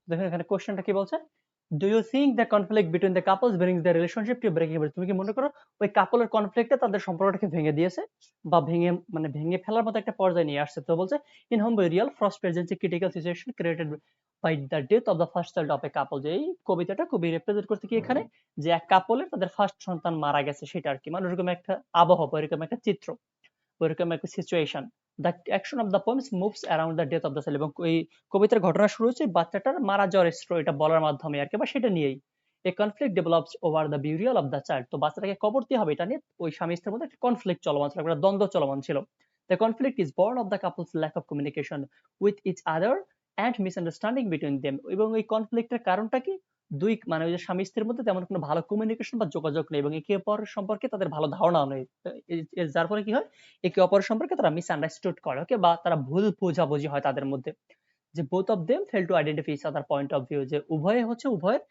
দেখেন এখানে কোশ্চেনটা কি বলছে, do you think the conflict between the couples brings the relationship to breaking point? তুমি কি মনে করো ওই কাপলের কনফ্লিক্টটা তাদের সম্পর্কটাকে ভেঙে দিয়েছে বা ভেঙে ফেলার মতো একটা পর্যায়ে নিয়ে আসছে? তো বলছে in home real first presents a critical situation created by the death of the first child of a couple. যে এই কবিতাটা খুবই রিপ্রেজেন্ট করতে কি এখানে, যে এক কাপলের তাদের ফার্স্ট সন্তান মারা গেছে সেটা আর কি, মানে ওরকম একটা আবহাওয়া, এরকম একটা চিত্র, ওইরকম একটা situation. The action of the poems moves around the death of the child, এবং এই কবিতার ঘটনা শুরু হচ্ছে বাচ্চাটার মারা যাওয়ার স্টোরিটা বলার মাধ্যমে আর কি, বা সেটা নিয়েই। এ conflict develops over the burial of the child, তো বাচ্চাটাকে কবর দিয়ে হবে এটা নিয়ে ওই স্বামী স্ত্রীর মধ্যে একটা কনফ্লিক্ট চলমান ছিল, একটা দ্বন্দ্ব চলমান ছিল। The conflict is born of the couples lack of communication with each other and misunderstanding between them, এবং এই কনফ্লিক্টের কারণটা কি, দুই মানে ওই যে স্বামী স্ত্রীর মধ্যে তেমন কোনো ভালো কমিউনিকেশন বা যোগাযোগ নেই, এবং একে অপরের সম্পর্কে তাদের ভালো ধারণাও নেই। যার ফলে কি হয়, একে অপরের সম্পর্কে তারা মিসআন্ডারস্টুড করে, ওকে, বা তারা ভুল বোঝাবুঝি হয় তাদের মধ্যে। যে both of them fail to identify each other point of view, যে উভয়ের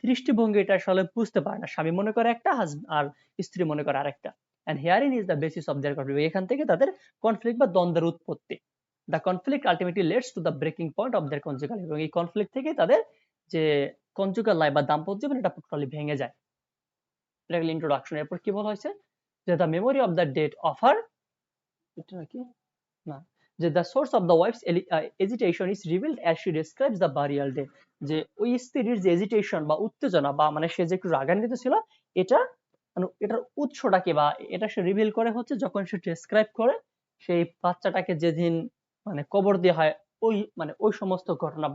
দৃষ্টিভঙ্গি এটা আসলে বুঝতে পারে না, স্বামী মনে করে একটা আর স্ত্রী মনে করে আরেকটা। And hearing is the basis of their conflict, এখান থেকে তাদের কনফ্লিক্ট বা দ্বন্দ্বের উৎপত্তি। The conflict ultimately leads to the breaking point of their conjugal, এবং এই কনফ্লিক্ট থেকে তাদের যে কনজুগাল লাইফ বা দাম্পত্য জীবন এটা টোটালি ভেঙে যায়। এটা একটা ইন্ট্রোডাকশন। এরপর কি বলা হয়েছে, যে the memory of the date of her, এটা নাকি না, যে the source of the wife's agitation is revealed as she describes the burial day, যে ওই স্ত্রীর যে এজিটেশন বা উত্তেজনা বা মানে সে যে একটু রাগান্বিত ছিল, এটা মানে এটার উৎসটা কি, বা এটা সে রিভিল করে হচ্ছে যখন সে ডেসক্রাইব করে সেই বাচ্চাটাকে যেদিন মানে কবর দেওয়া হয়, ওই সমস্ত ঘটনা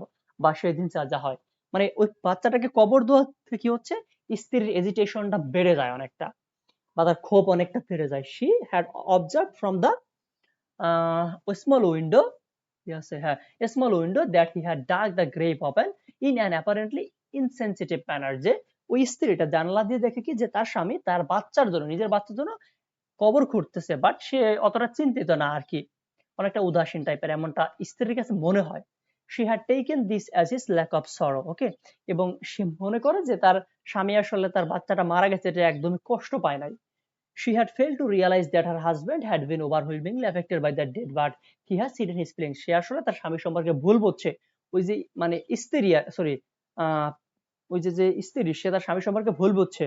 বা সেদিন যা যা হয়, মানে ওই বাচ্চাটাকে কবর দেওয়া থেকে কি হচ্ছে, স্ত্রীর এজিটেশনটা বেড়ে যায় অনেকটা, বা তার ক্ষোভ অনেকটা বেড়ে যায়। She had observe from the a small window, yes, a small window that he had dug the grave open in an apparently insensitive manner, যে ওই স্ত্রীটা জানলা দিয়ে দেখে কি যে তার স্বামী তার বাচ্চার জন্য, নিজের বাচ্চার জন্য কবর খুঁড়তেছে, বাট সে অতটা চিন্তিত না আর কি, অনেকটা উদাসীন টাইপের এমনটা স্ত্রীর কাছে মনে হয়। she had taken this as his lack of sorrow, ওকে, এবং সে মনে করে যে তার স্বামী আসলে তার বাচ্চাটা মারা গেছে এটা একদমই কষ্ট পায় নাই। She had failed to realize that her husband had been overwhelmingly affected by that death, but he has hidden his feelings. সে আসলে তার স্বামী সম্পর্কে ভুল বুঝছে। ওই যে মানে স্ত্রী, সরি, ওই যে স্ত্রী সে তার স্বামী সম্পর্কে ভুল বুঝছে।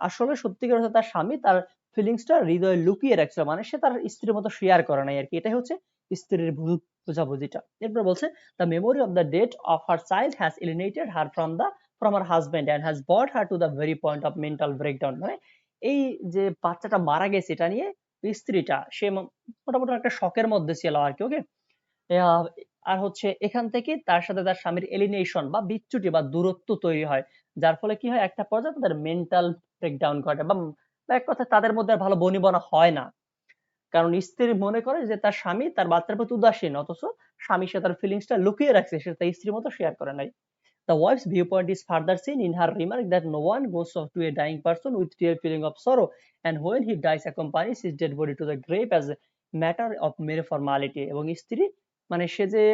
আসলে সত্যিকার অর্থে তার স্বামী তার ফিলিংসটা হৃদয়ে লুকিয়ে রাখছিল, মানে সে তার স্ত্রীর মতো শেয়ার করে নাই আর কি, এটাই হচ্ছে স্ত্রীর ভুল বোঝাবুঝিটা। এরপর বলছে the memory of the death of her child has alienated her from her husband and has brought her to the very point of mental breakdown, মানে এই যে বাচ্চাটা মারা গেছে এটা নিয়ে স্ত্রীটা সে মোটামুটি একটা শকের মধ্যে ছিল আর কি, ওকে। আর হচ্ছে এখান থেকে তার সাথে তার স্বামীর এলিনেশন বা বিচ্যুতি বা দূরত্ব তৈরি হয়, যার ফলে কি হয় একটা পর্যায়ে তাদের মেন্টাল ব্রেকডাউন ঘটে, বা এক কথায় তাদের মধ্যে আর ভালো বনিবনা হয় না, কারণ স্ত্রী মনে করে যে তার স্বামী তার বাচ্চার প্রতি উদাসীন, অথচ স্বামী সে তার ফিলিংসটা লুকিয়ে রাখছে, সে তার স্ত্রীর মতো শেয়ার করে নাই। The wife's viewpoint is further seen in her remark that no one goes to a dying person with real feeling of sorrow, and when he dies accompanies his dead body to the grave as a matter of mere formality, এবং স্ত্রী মানে সে যে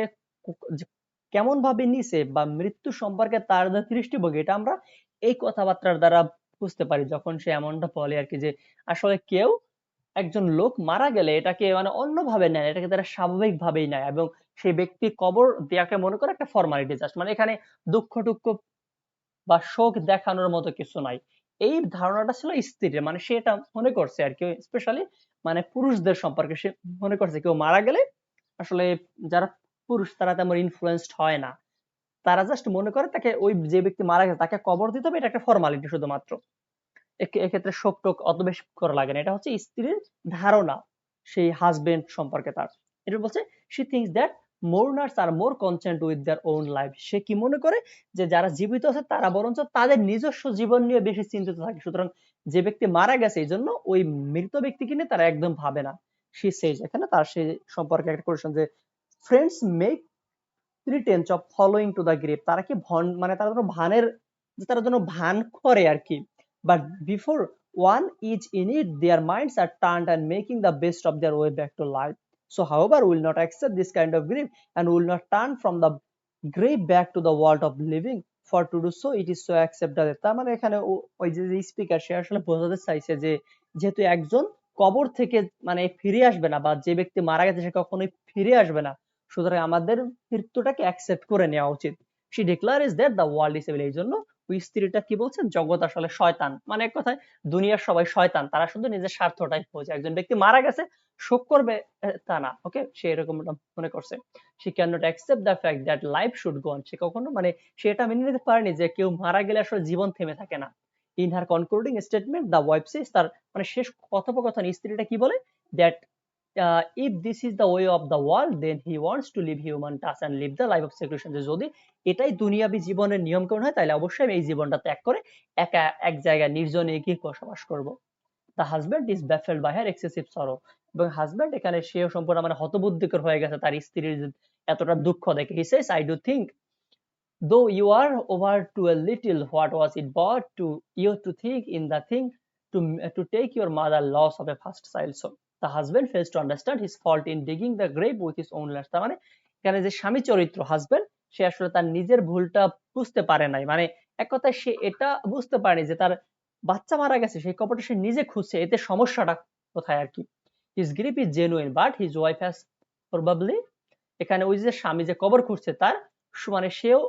কেমন ভাবে নিছে বা মৃত্যু সম্পর্কে তার যে দৃষ্টিভঙ্গি এটা আমরা এই কথাবার্তার দ্বারা বুঝতে পারি, যখন সে এমনটা বলে আর কি, যে আসলে কেউ একজন লোক মারা গেলে এটাকে মানে অন্যভাবে নেয়, এটাকে তারা স্বাভাবিক ভাবেই নেয়, এবং সেই ব্যক্তি কবর দেয়াকে মনে করে একটা ফর্মালিটি জাস্ট, মানে এখানে দুঃখ টুক্ষ বা শোক দেখানোর মতো কিছু নাই। এই ধারণাটা ছিল স্ত্রীর, মানে সে এটা মনে করছে আর কি, স্পেশালি মানে পুরুষদের সম্পর্কে সে মনে করছে কেউ মারা গেলে আসলে যারা পুরুষ তারা তেমন ইনফ্লুয়েন্সড হয় না, তারা জাস্ট মনে করে তাকে ওই যে ব্যক্তি মারা গেছে তাকে কবর দিতে হবে, এটা একটা ফর্মালিটি শুধুমাত্র, এক্ষেত্রে শোক টোক অত বেশি করা লাগে না। এটা হচ্ছে স্ত্রীর ধারণা সেই হাজবেন্ড সম্পর্কে তার। এটা বলছে she thinks that mourners are more concerned with their own life, সে কি মনে করে যে যারা জীবিত আছে তারা বরঞ্চ তাদের নিজস্ব জীবন নিয়ে বেশি চিন্তিত থাকে, সুতরাং যে ব্যক্তি মারা গেছে এই জন্য ওই মৃত ব্যক্তিকে নিয়ে তারা একদম ভাবে না। she says, এখানে তার সেই সম্পর্কে একটা কোয়েশ্চন, যে friends make pretense of following to the grave, তারা কি মানে তারা যেন তারা যেন ভান করে আর কি, but before one is in it their minds are turned and making the best of their way back to life, so however will not accept this kind of grief and will not turn from the grave back to the world of living, for to do so it is so accepted, তার মানে এখানে ওই যে speaker সে আসলে বোঝাতে চাইছে যে যেহেতু একজন কবর থেকে মানে ফিরে আসবে না, বা যে ব্যক্তি মারা গেছে সে কখনোই ফিরে আসবে না, সুতরাং আমাদের মৃত্যুটাকে অ্যাকসেপ্ট করে নেওয়া উচিত। she declares that the world is evil। এই জন্য ওই স্ত্রীটা কি বলছে, জগৎ আসলে শয়তান, মানে এক কথায় দুনিয়ার সবাই শয়তান, তারা শুধু নিজের স্বার্থটাই বোঝে। একজন ব্যক্তি মারা গেছে, শোক করবে তা না, ওকে, সে এরকমটা মনে করছে। she cannot accept the fact that life should go on। সে কখনো মানে সে এটা মেনে নিতে পারেনি যে কেউ মারা গেলে আসলে জীবন থেমে থাকে না। in her concluding statement the wife says, তার মানে শেষ কথোপকথন স্ত্রীটা কি বলে, that if this is the way of the world then he wants to leave human touch and live the life of seclusion। যে যদি এটাই দুনিয়াবী জীবনের নিয়মকানুন হয় তাহলে অবশ্যই আমি এই জীবনটা ত্যাগ করে একা এক জায়গায় নির্জনে গিয়ে বসবাস করব। the husband is baffled by her excessive sorrow। এবং হাজব্যান্ড এখানে সেও সম্পূর্ণ মানে হতবুদ্ধিকর হয়ে গেছে তার স্ত্রীর এতটা দুঃখ দেখে। he says, I do think though you are over to a little, what was it but to you to think in the thing to take your mother loss of a first child। So the husband fails to understand his fault in digging the grave with his own hands। তার মানে এখানে যে স্বামী চরিত্র husband, সে আসলে তার নিজের ভুলটা বুঝতে পারে নাই, মানে এক কথায় সে এটা বুঝতে পারেনি যে তার বাচ্চা মারা গেছে, সেই কবরটা সে নিজে খুঁজছে, এতে সমস্যাটা কোথায় আর কি। his grief is genuine but his wife has probably, এখানে ওই যে স্বামী যে কবর খুঁজছে তার মানে সেও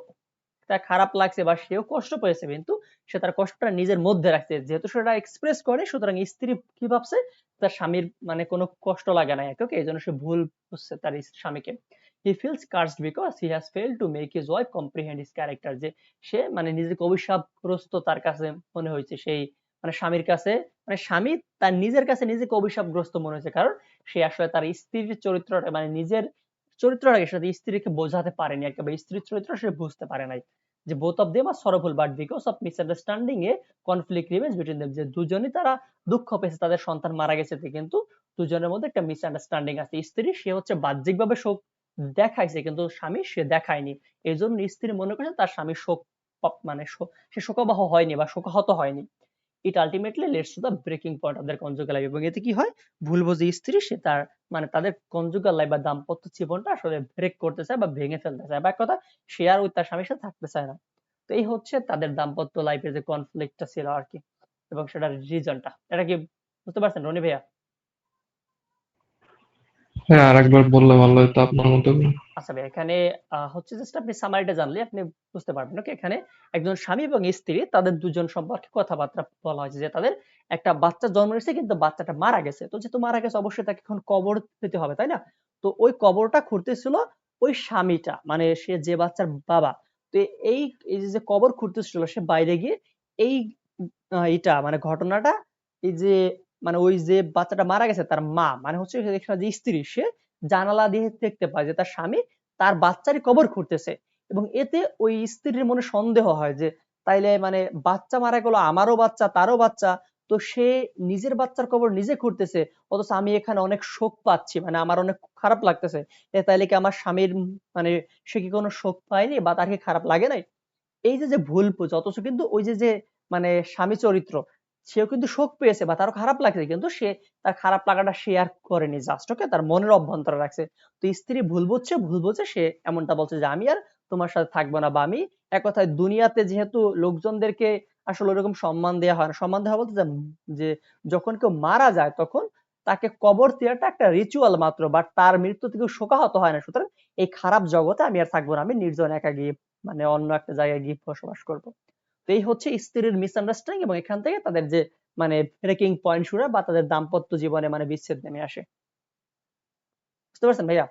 তার খারাপ লাগছে বা সেও কষ্ট পেয়েছে, কিন্তু সে তার কষ্টটা নিজের মধ্যে রাখছে, যেহেতু সেটা এক্সপ্রেস করে, সুতরাং স্ত্রী কি ভাবছে তার স্বামীর মানে কোনো কষ্ট লাগে না, ওকে, এই জন্য সে ভুল বুঝছে তার স্বামীকে। he feels cursed because he has failed to make his wife comprehend his character। যে সে মানে নিজেকে অভিশাপগ্রস্ত তার কাছে মনে হয়েছে, সেই মানে স্বামীর কাছে, মানে স্বামী তার নিজের কাছে নিজেকে অভিশাপগ্রস্ত মনে হয়েছে, কারণ সে আসলে তার স্ত্রীর চরিত্রটা মানে নিজের চরিত্রটাকে সাথে স্ত্রীকে বোঝাতে পারেনি, একেবারে স্ত্রীর চরিত্র সে বুঝতে পারে নাই। যে both of them are sorrowful but because of misunderstanding a conflict remains between them। যে দুজনই তারা দুঃখ পেয়েছে তাদের সন্তান মারা গেছে, কিন্তু দুজনের মধ্যে একটা মিসআন্ডারস্ট্যান্ডিং আছে। স্ত্রী সে হচ্ছে বাহ্যিকভাবে শোক দেখাইছে কিন্তু স্বামী সে দেখায়নি, এই জন্য স্ত্রী মনে করছে তার স্বামী শোক মানে সে শোকাবহ হয়নি বা শোকাহত হয়নি। it ultimately leads to the breaking point of their conjugal life। এবং এতে কি হয়, ভুল বোঝে স্ত্রী সে তার মানে তাদের কনজুগাল লাইফ বা দাম্পত্য জীবনটা আসলে ব্রেক করতে চায় বা ভেঙে ফেলতে চায়, বা এক কথা সে আর ওই তার স্বামীর সাথে থাকতে চায় না। তো এই হচ্ছে তাদের দাম্পত্য লাইফের যে কনফ্লিক্টটা ছিল আর কি, এবং সেটার রিজনটা, এটা কি বুঝতে পারছেন রনি ভাইয়া? হ্যাঁ, আরেকবার বললে ভালো হতো আপনার মতো করে। আচ্ছা ভাই, এখানে হচ্ছে জাস্ট আপনি সামারিটা জানলে আপনি বুঝতে পারবেন, ওকে। এখানে একজন স্বামী এবং স্ত্রী তাদের দুজন সম্পর্কে কথাবার্তা বলা হয়েছে যে তাদের একটা বাচ্চা জন্ম নিয়েছে কিন্তু বাচ্চাটা মারা গেছে, তো যেহেতু মারা গেছে অবশ্যই তাকে এখন কবর দিতে হবে, তাই না? তো ওই কবরটা খুঁড়তেছিল ওই স্বামীটা, মানে সে যে বাচ্চার বাবা। তো এই এই যে কবর খুঁড়তেছিল সে বাইরে গিয়ে এই এটা মানে ঘটনাটা, এই যে মানে ওই যে বাচ্চাটা মারা গেছে তার মা মানে হচ্ছে এখানে যে স্ত্রী, সে জানালা দিয়ে দেখতে পায় যে তার স্বামী তার বাচ্চারই কবর খুঁড়তেছে, এবং এতে ওই স্ত্রীর মনে সন্দেহ হয় যে তাইলে মানে বাচ্চা মারা গেল, আমারও বাচ্চা তারও বাচ্চা, তো সে নিজের বাচ্চার কবর নিজে খুঁড়তেছে, অথচ আমি এখানে অনেক শোক পাচ্ছি, মানে আমার অনেক খারাপ লাগতেছে, তাইলে কি আমার স্বামীর মানে সে কি কোনো শোক পায়নি বা তার কি খারাপ লাগে নাই? এই যে যে ভুল বোঝা, অথচ কিন্তু ওই যে যে মানে স্বামী চরিত্র সেও কিন্তু শোক পেয়েছে বা তারও খারাপ লাগছে, কিন্তু সে তার খারাপ লাগাটা শেয়ার করেনি, জাস্ট ওকে তার মনের অভ্যন্তরে রাখছে। তো স্ত্রী ভুল বুঝছে সে এমনটা বলছে যে আমি আর তোমার সাথে থাকবো না, বা আমি এক কথায় দুনিয়াতে যেহেতু লোকজনদেরকে আসলে ওরকম সম্মান দেওয়া হয় না, সম্মান দেওয়া বলতে যে যখন কেউ মারা যায় তখন তাকে কবর দেওয়াটা একটা রিচুয়াল মাত্র, বাট তার মৃত্যুতে কেউ শোকাহত হয় না। সুতরাং এই খারাপ জগতে আমি আর থাকবো না, আমি নির্জন একা গিয়ে মানে অন্য একটা জায়গায় গিয়ে বসবাস করব। তো এই হচ্ছে স্ত্রীর মিসআন্ডারস্ট্যান্ডিং, এবং এখান থেকে তাদের যে মানে ব্রেকিং পয়েন্ট শুরু হয় বা তাদের দাম্পত্য জীবনে মানে বিচ্ছেদ নেমে আসে। বুঝতে পারছেন ভাইয়া?